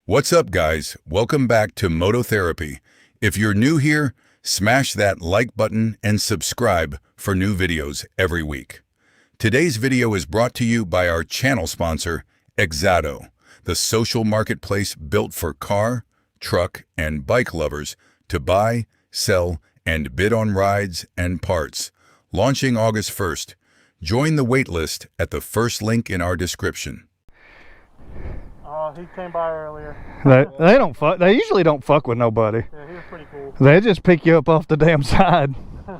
What's up, guys? Welcome back to Moto Therapy. If you're new here, smash that like button and subscribe for new videos every week. Today's video is brought to you by our channel sponsor, Exado, the social marketplace built for car, truck, and bike lovers to buy, sell, and bid on rides and parts. Launching August 1st. Join the waitlist at the first link in our description. He came by earlier. They don't fuck. They usually don't fuck with nobody. Yeah, he was pretty cool. They just pick you up off the damn side. Yeah,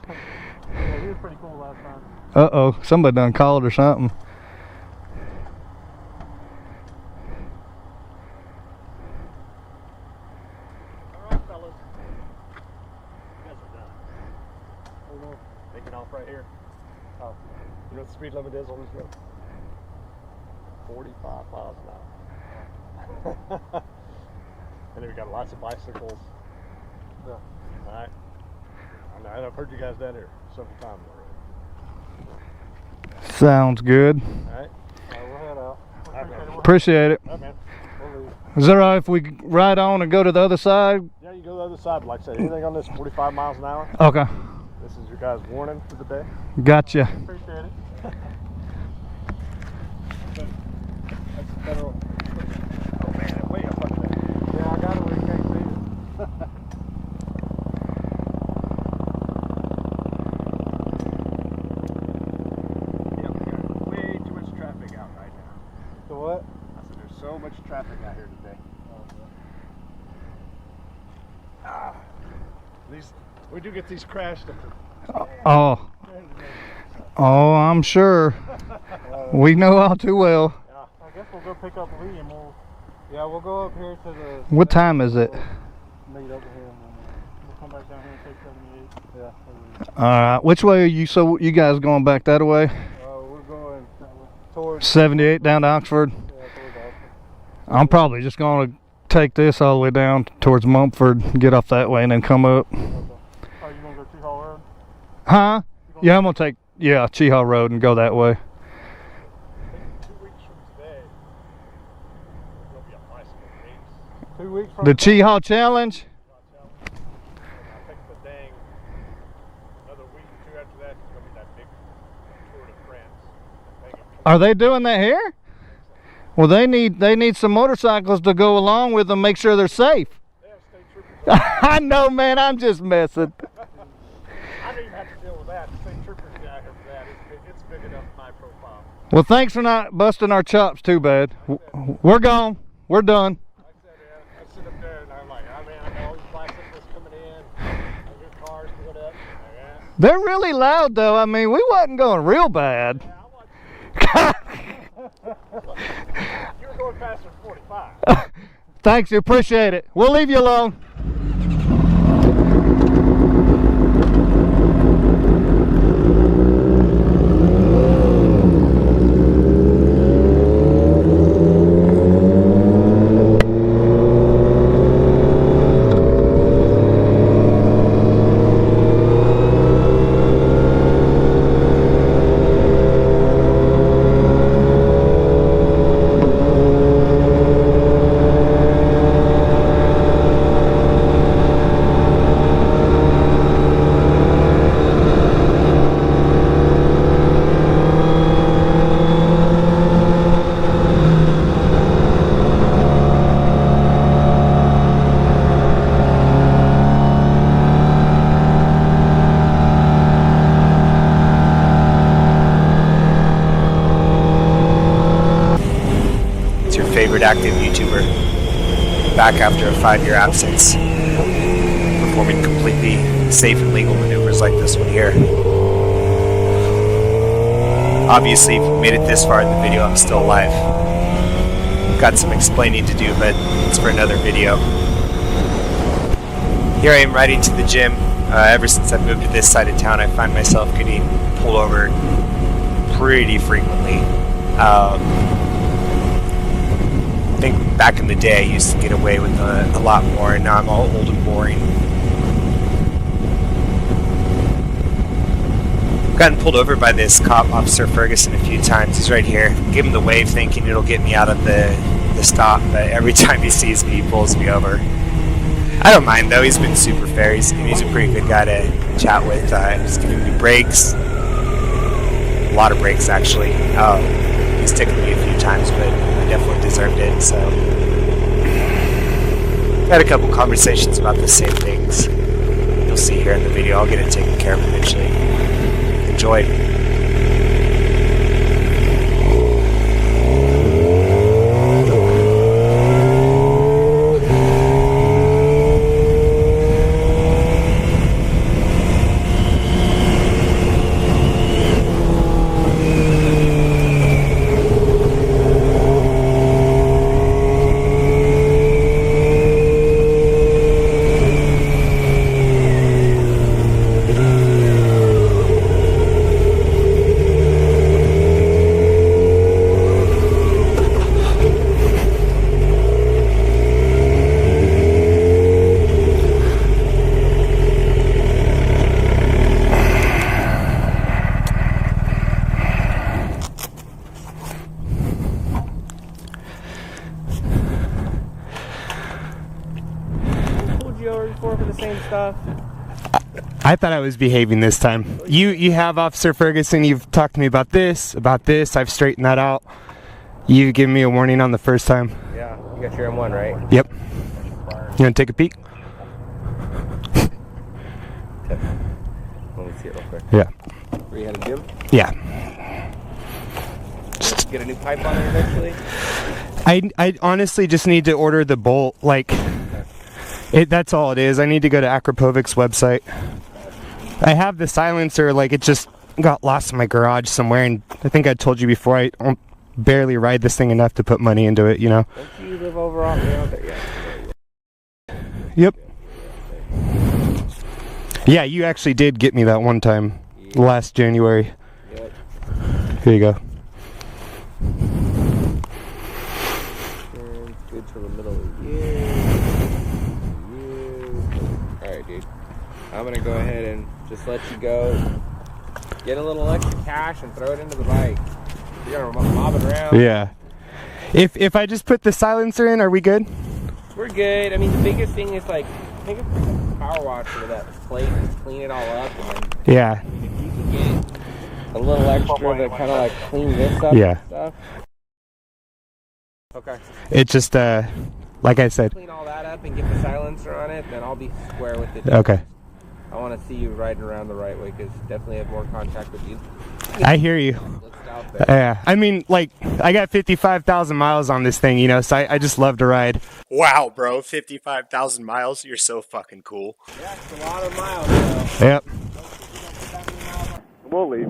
he was pretty cool last time. Uh-oh, somebody done called or something. All right, fellas. You guys are done. Oh no, taking off right here. Oh, you know what the speed limit is on this road? 45 miles an hour. And then we got lots of bicycles. Yeah. Alright. I've heard you guys down here several times already. Sounds good. Alright. We'll head out. Appreciate it. Alright, man. We'll leave. Is that all right if we ride on and go to the other side? Yeah, you go to the other side. Like I said, anything on this 45 miles an hour. Okay. This is your guys' warning for the day. Gotcha. Appreciate it. That's the federal. Oh man, way up under there. Yeah, I got it where you can't see it. Yeah, we got way too much traffic out right now. The what? I said there's so much traffic out here today. We do get these crashed up there. Oh, I'm sure. We know all too well. Yeah. I guess we'll go pick up Lee and we'll go up here to the... What time is it? Meet over here and we'll come back down here and take 78. Yeah. All right. Which way are you? So you guys going back that way? We're going towards 78 down to Oxford. towards Oxford. I'm probably just going to take this all the way down towards Mumford, get off that way, and then come up. Okay. Oh, you want to go Cheehaw Road? Huh? Yeah, I'm going to take Cheehaw Road and go that way. 2 weeks from today, there'll be a bicycle race. 2 weeks from The Cheehaw Challenge? I think the dang, another week or two after that, it's going to be that big Tour de France. Are they doing that here? Well, they need some motorcycles to go along with them, make sure they're safe. They have state troopers. I know, man. I'm just messing. I don't even have to deal with that. The state troopers get out here for that. It's big enough in my profile. Well, thanks for not busting our chops too bad. We're gone. We're done. Like I said, I sit up there and I'm like, oh man, I got all these bicycles coming in. I hear cars going up. They're really loud, though. I mean, we wasn't going real bad. Yeah, you were going faster than 45. Thanks, you appreciate it. We'll leave you alone. Favorite active YouTuber, back after a 5-year absence, performing completely safe and legal maneuvers like this one here. Obviously, if you made it this far in the video, I'm still alive. Got some explaining to do, but it's for another video. Here I am riding to the gym. Ever since I moved to this side of town, I find myself getting pulled over pretty frequently. I think back in the day I used to get away with a lot more, and now I'm all old and boring. gotten pulled over by this cop, Officer Ferguson, a few times. He's right here. Give him the wave thinking it'll get me out of the to stop, but every time he sees me, he pulls me over. I don't mind though, he's been super fair. He's a pretty good guy to chat with. He's giving me breaks. A lot of breaks, actually. He's tickled me a few times, but I definitely deserved it, so. Had a couple conversations about the same things. You'll see here in the video. I'll get it taken care of eventually. Enjoy. For the same stuff. I thought I was behaving this time. You have, Officer Ferguson. You've talked to me about this. I've straightened that out. You gave me a warning on the first time. Yeah, you got your M1, right? Yep. You want to take a peek? Let me see it real quick. Yeah. Were you had a gym? Yeah. Get a new pipe on there eventually? I honestly just need to order the bolt. Like, that's all it is. I need to go to Akrapovic's website. I have the silencer, like it just got lost in my garage somewhere, and I think I told you before, I don't barely ride this thing enough to put money into it, you know? Don't you live over on there? Yep. Yeah, you actually did get me that one time, last January. Yep. Here you go. It's good till the middle of the year. Alright, dude. I'm gonna go ahead and just let you go. Get a little extra cash and throw it into the bike. You're gonna mob it around. Yeah. If I just put the silencer in, are we good? We're good. I mean, the biggest thing is like, take a power washer with that plate and just clean it all up. And then, Yeah. if you can get a little extra to kind of like clean this up Yeah. and stuff. Okay. It just, like I said. Clean all that up and get the silencer on it, then I'll be square with it. Okay. I want to see you riding around the right way because definitely have more contact with you. I hear you. Looks out there. Yeah. I mean, like, I got 55,000 miles on this thing, you know, so I just love to ride. Wow, bro, 55,000 miles. You're so fucking cool. Yeah, it's a lot of miles, though. Yep. We'll leave.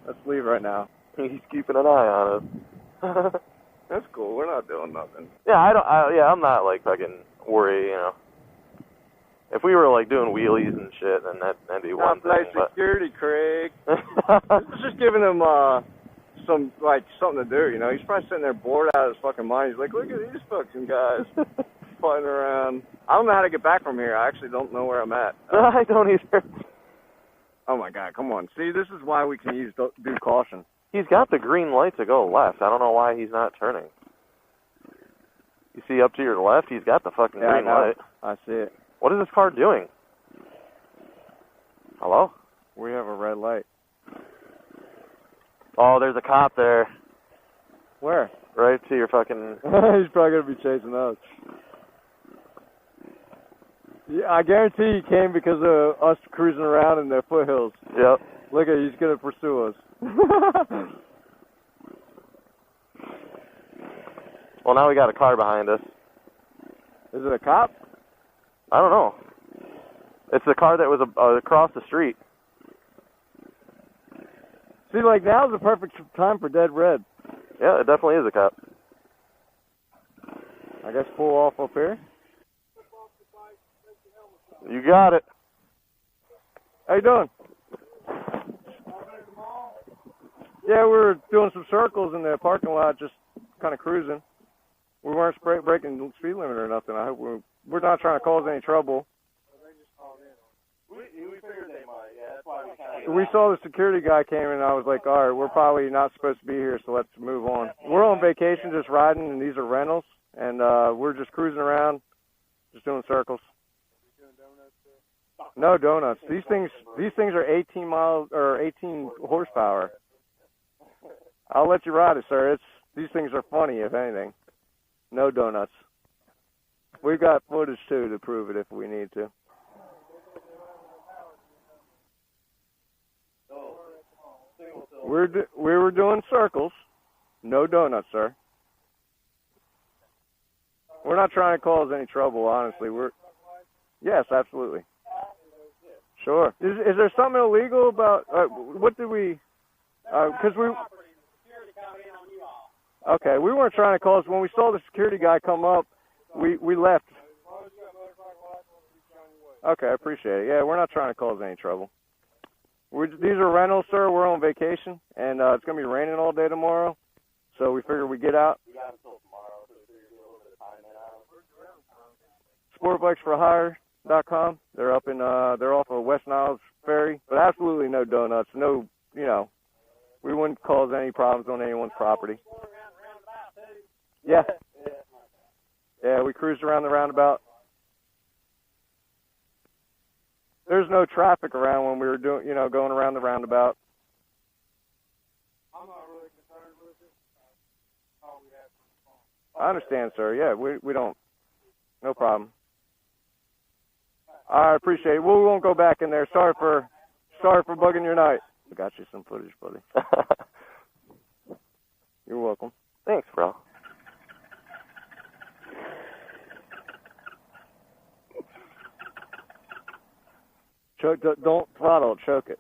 Let's leave right now. He's keeping an eye on us. That's cool. We're not doing nothing. Yeah, I'm not like fucking worried, you know. If we were like doing wheelies and shit, then that'd be one thing. But security, Craig. it's just giving him something to do, you know. He's probably sitting there bored out of his fucking mind. He's like, look at these fucking guys fighting around. I don't know how to get back from here. I actually don't know where I'm at. I don't either. Oh my God, come on. See, this is why we can use due caution. He's got the green light to go left. I don't know why he's not turning. You see up to your left, he's got the fucking green light. I see it. What is this car doing? Hello? We have a red light. Oh, there's a cop there. Where? Right to your fucking... He's probably going to be chasing us. Yeah, I guarantee he came because of us cruising around in the foothills. Yep. Look at, he's going to pursue us. Well, now we got a car behind us. Is it a cop? I don't know. It's the car that was across the street. See, like, now's the perfect time for dead red. Yeah, it definitely is a cop. I guess pull off up here. You got it. How you doing? Yeah, we were doing some circles in the parking lot, just kind of cruising. We weren't breaking the speed limit or nothing. I hope we're not trying to cause any trouble. Well, they just called in. We figured they might, yeah. we saw the security guy came in, and I was like, all right, we're probably not supposed to be here, so let's move on. We're on vacation, just riding, and these are rentals, and we're just cruising around, just doing circles. No donuts. These things are 18 miles or 18 horsepower. I'll let you ride it, sir. These things are funny, if anything. No donuts. We've got footage too to prove it if we need to. We were doing circles. No donuts, sir. We're not trying to cause any trouble, honestly. Yes, absolutely. Sure. Is there something illegal about what did we? Because okay, we weren't trying to cause. When we saw the security guy come up, we left. Okay, I appreciate it. Yeah, we're not trying to cause any trouble. These are rentals, sir. We're on vacation, and it's going to be raining all day tomorrow, so we figured we'd get out. Sportbikesforhire.com. They're up in they're off of West Niles Ferry, but absolutely no donuts. No, we wouldn't cause any problems on anyone's property. Yeah. Yeah, we cruised around the roundabout. There's no traffic around when we were doing, going around the roundabout. I'm not really concerned with it. I understand, sir. Yeah, we don't. No problem. I appreciate it. We won't go back in there. Sorry for bugging your night. I got you some footage, buddy. You're welcome. Thanks, bro. Don't throttle, choke it.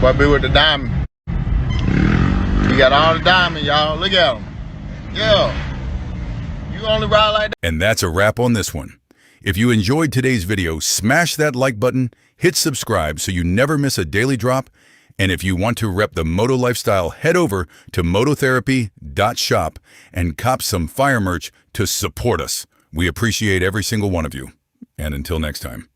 Boy, be with the diamond. He got all the diamond, y'all. Look at him. Yeah. You only ride like that. And that's a wrap on this one. If you enjoyed today's video, smash that like button, hit subscribe so you never miss a daily drop. And if you want to rep the moto lifestyle, head over to mototherapy.shop and cop some fire merch to support us. We appreciate every single one of you. And until next time.